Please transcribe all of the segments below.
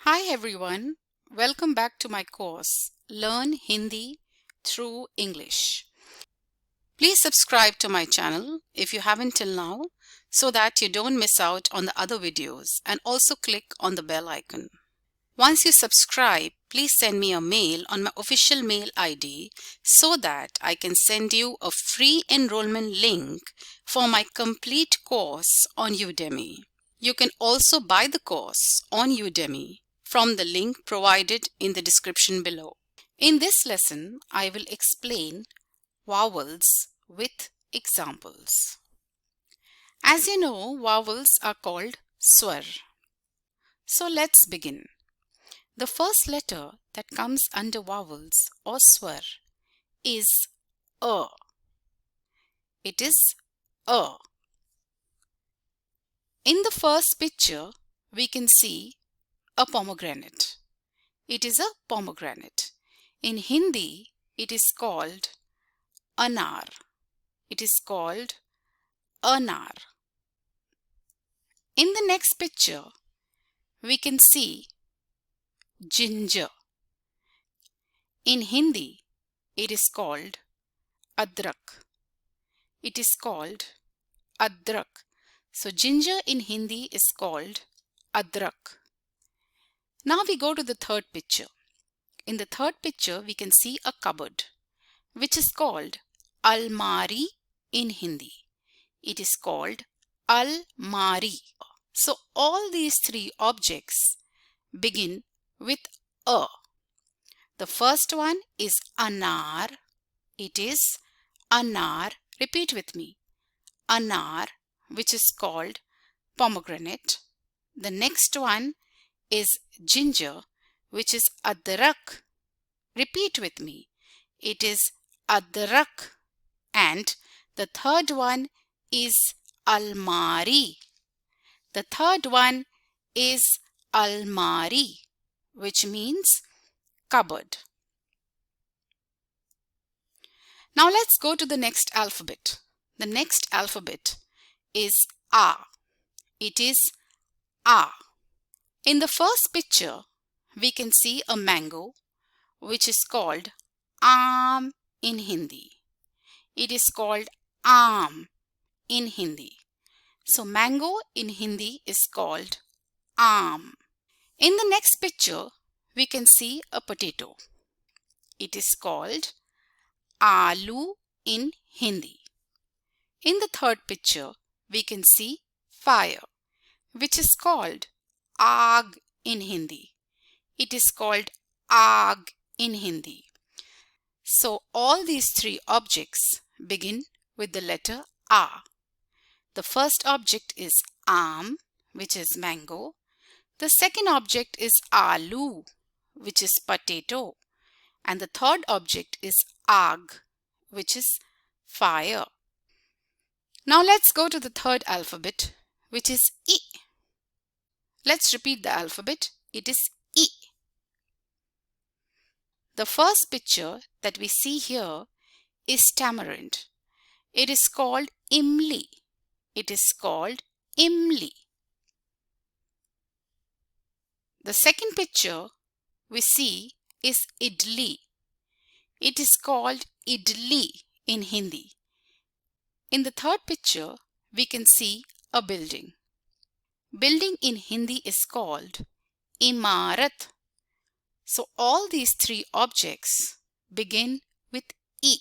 Hi everyone, welcome back to my course Learn Hindi through English. Please subscribe to my channel if you haven't till now so that you don't miss out on the other videos, and also click on the bell icon. Once you subscribe, please send me a mail on my official mail ID so that I can send you a free enrollment link for my complete course on Udemy. You can also buy the course on Udemy from the link provided in the description below. In this lesson, I will explain vowels with examples. As you know, vowels are called swar. So let's begin. The first letter that comes under vowels or swar is a. It is a. In the first picture, we can see a pomegranate. It is a pomegranate. In Hindi, it is called anar. It is called anar. In the next picture, we can see ginger. In Hindi, it is called adrak. It is called adrak. So ginger in Hindi is called adrak. Now we go to the third picture. In the third picture, we can see a cupboard, which is called almari in Hindi. It is called almari. So all these three objects begin with a. The first one is anar. It is anar. Repeat with me. Anar, which is called pomegranate. The next one is ginger, which is adrak. Repeat with me. It is adrak. And the third one is almari. The third one is almari, which means cupboard. Now let's go to the next alphabet. The next alphabet is A. It is A. In the first picture, we can see a mango, which is called aam in Hindi. It is called aam in Hindi. So mango in Hindi is called aam. In the next picture, we can see a potato. It is called aloo in Hindi. In the third picture, we can see fire, which is called aag in Hindi. It is called aag in Hindi. So all these three objects begin with the letter A. The first object is aam, which is mango. The second object is aloo, which is potato. And the third object is aag, which is fire. Now let's go to the third alphabet, which is I. Let's repeat the alphabet. It is I. The first picture that we see here is tamarind. It is called imli. It is called imli. The second picture we see is idli. It is called idli in Hindi. In the third picture, we can see a building. Building in Hindi is called imarat. So all these three objects begin with I.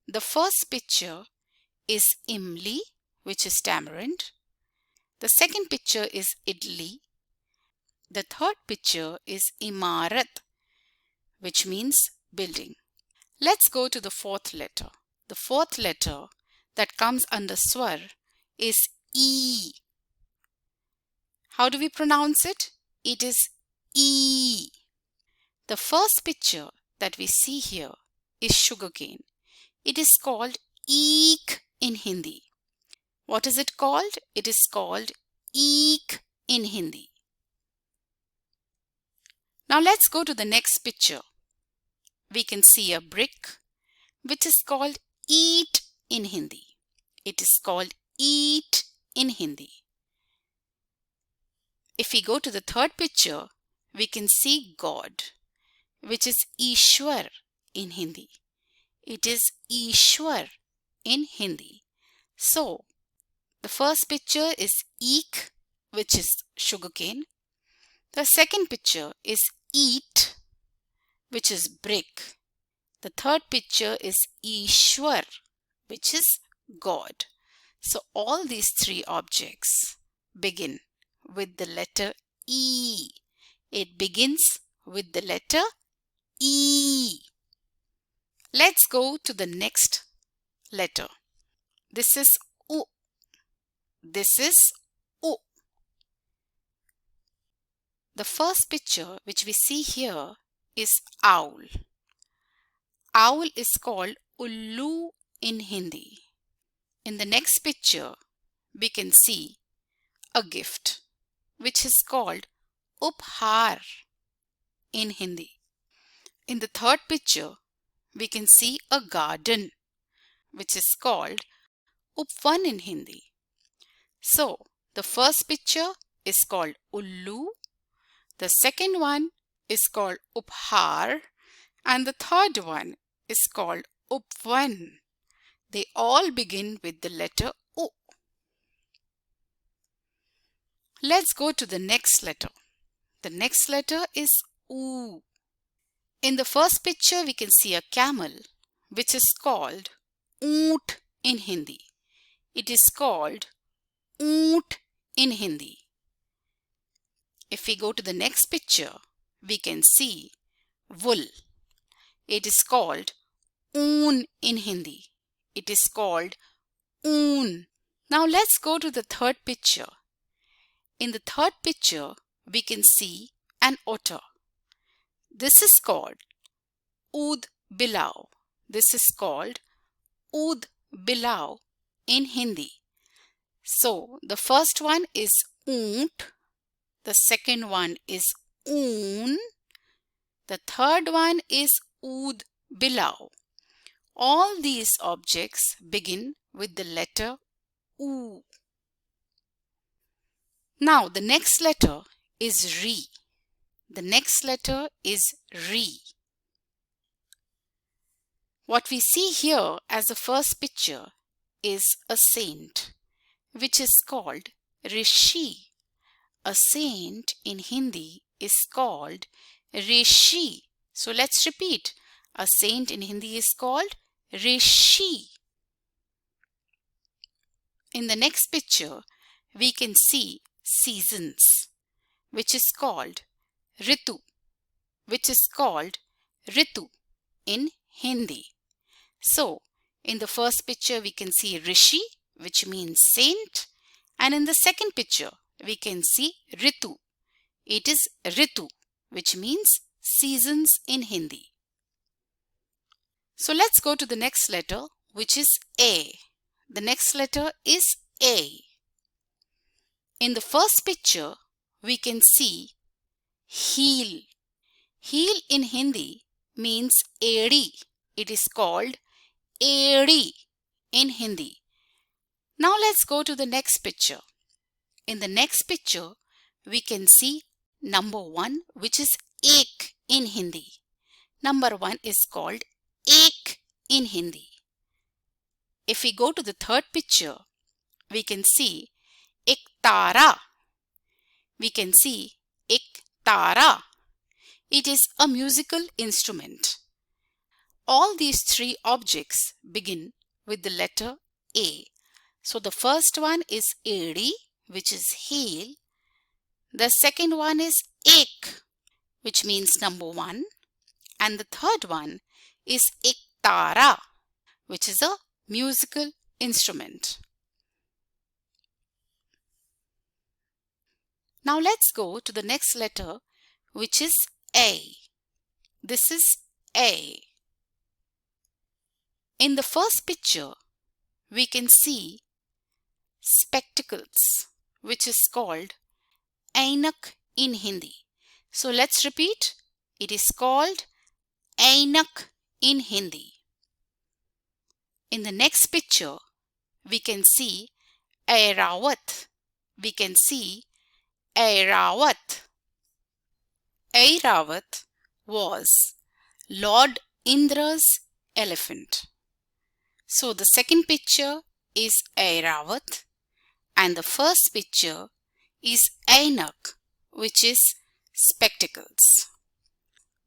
The first picture is imli, which is tamarind. The second picture is idli. The third picture is imarat, which means building. Let's go to the fourth letter. The fourth letter that comes under swar is E. How do we pronounce it? It is E. The first picture that we see here is sugarcane. It is called eek in Hindi. What is it called? It is called eek in Hindi. Now let's go to the next picture. We can see a brick, which is called eat in Hindi. It is called eat in Hindi. If we go to the third picture, we can see God, which is Ishwar in Hindi. It is Ishwar in Hindi. So, the first picture is eek, which is sugarcane. The second picture is eat, which is brick. The third picture is Ishwar, which is God. So all these three objects begin with the letter E. It begins with the letter E. Let's go to the next letter. This is U. This is U. The first picture which we see here is owl. Owl is called Ullu in Hindi. In the next picture, we can see a gift, which is called Uphar in Hindi. In the third picture, we can see a garden, which is called Upvan in Hindi. So, the first picture is called Ullu, the second one is called Uphar, and the third one is called Upvan. They all begin with the letter U. Let's go to the next letter. The next letter is U. In the first picture, we can see a camel, which is called Oont in Hindi. It is called Oont in Hindi. If we go to the next picture, we can see wool. It is called Oon in Hindi. It is called Oon. Now let's go to the third picture. In the third picture, we can see an otter. This is called Ood Bilao. This is called Ood Bilao in Hindi. So the first one is Oont. The second one is Oon. The third one is Ood Bilao. All these objects begin with the letter U. Now the next letter is Re. The next letter is Re. What we see here as the first picture is a saint, which is called Rishi. A saint in Hindi is called Rishi. So let's repeat. A saint in Hindi is called Rishi. In the next picture, we can see seasons, which is called Ritu, which is called Ritu in Hindi. So, in the first picture, we can see Rishi, which means saint, and in the second picture, we can see Ritu. It is Ritu, which means seasons in Hindi. So let's go to the next letter, which is A. The next letter is A. In the first picture, we can see heel. Heel in Hindi means edi. It is called edi in Hindi. Now let's go to the next picture. In the next picture, we can see number 1, which is ek in Hindi. Number 1 is called ek in Hindi. If we go to the third picture, we can see ek tara. We can see ek tara. It is a musical instrument. All these three objects begin with the letter A. So the first one is edi, which is heel. The second one is ek, which means number 1. And the third one is ek tara, which is a musical instrument. Now let's go to the next letter, which is A. This is A. In the first picture, we can see spectacles, which is called Ainak in Hindi. So let's repeat. It is called Ainak in Hindi. In the next picture, we can see Airawat. We can see Airawat. Airavat was Lord Indra's elephant. So the second picture is Airavat and the first picture is Ainak, which is spectacles.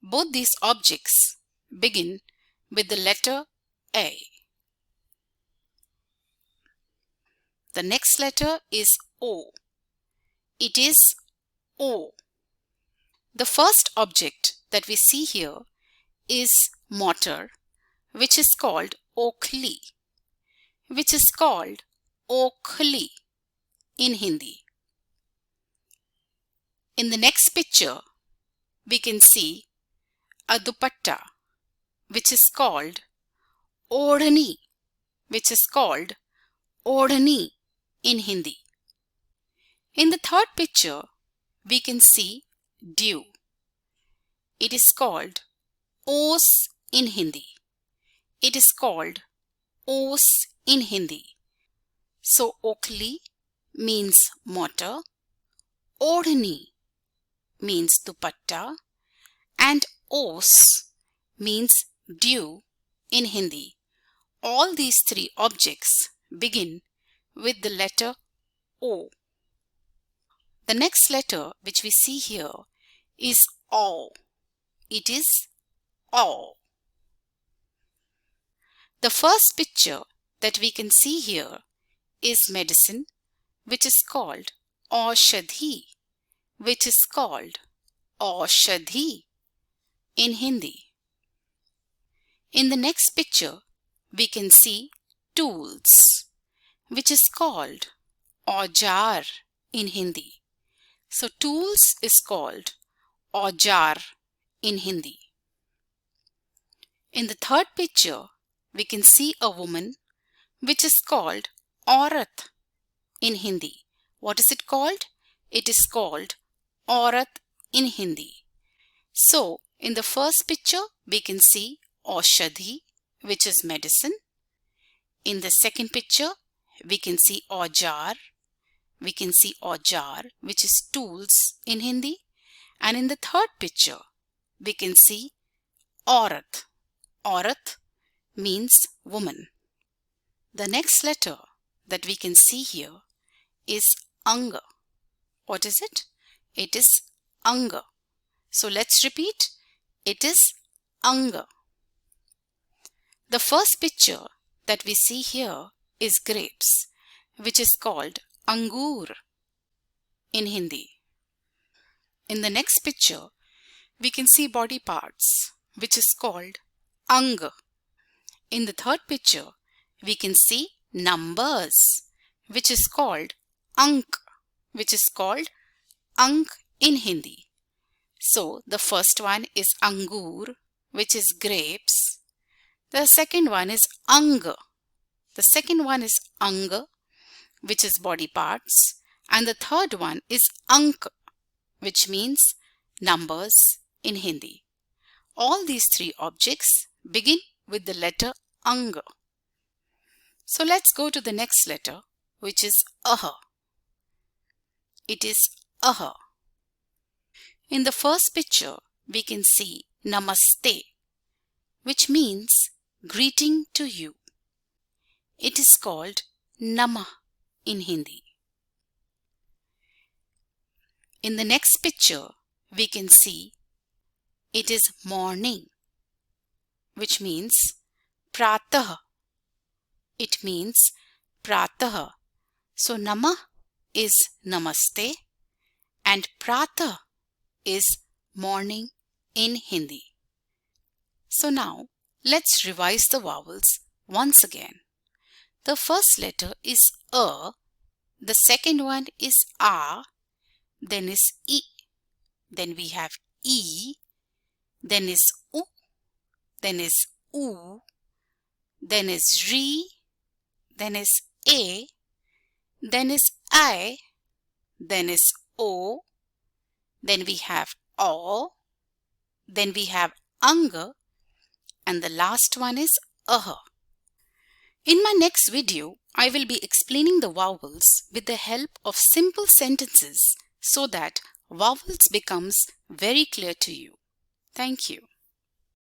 Both these objects begin with the letter A. The next letter is O. It is O. The first object that we see here is mortar, which is called Okhli, in Hindi. In the next picture, we can see a dupatta, which is called Odhani, in Hindi. In the third picture, we can see dew. It is called Os in Hindi. So Okhli means mortar, Odhani means dupatta, and Os means dew in Hindi. All these three objects begin with the letter O. The next letter which we see here is O. It is O. The first picture that we can see here is medicine, which is called Aushadhi, in Hindi. In the next picture, we can see tools, which is called Aujar in Hindi. So tools is called Aujar in Hindi. In the third picture, we can see a woman, which is called Aurat in Hindi. What is it called? It is called Aurat in Hindi. So in the first picture, we can see Aushadhi, which is medicine. In the second picture, we can see Aujar, which is tools in Hindi. And in the third picture, we can see Aurat. Aurat means woman. The next letter that we can see here is Anga. What is it? It is Anga. So let's repeat. It is Anga. The first picture that we see here is grapes, which is called Angur in Hindi. In the next picture, we can see body parts, which is called Ang. In the third picture, we can see numbers, which is called Ank, in Hindi. So the first one is Angur, which is grapes. The second one is Ang. Which is body parts. And the third one is Ank, which means numbers in Hindi. All these three objects begin with the letter Ang. So let's go to the next letter, which is Ah. It is Ah. In the first picture, we can see Namaste, which means greeting to you. It is called Namah in Hindi. In the next picture, we can see it is morning, which means Pratah. It means Pratah. So Namah is Namaste and Pratah is morning in Hindi. So now let's revise the vowels once again. The first letter is A, the second one is A, then is I, then we have E, then is U, then is U, then is Ri, then is A, then is I, then is O, then we have O, then we have Anga, and the last one is Aha. In my next video, I will be explaining the vowels with the help of simple sentences so that vowels becomes very clear to you. Thank you.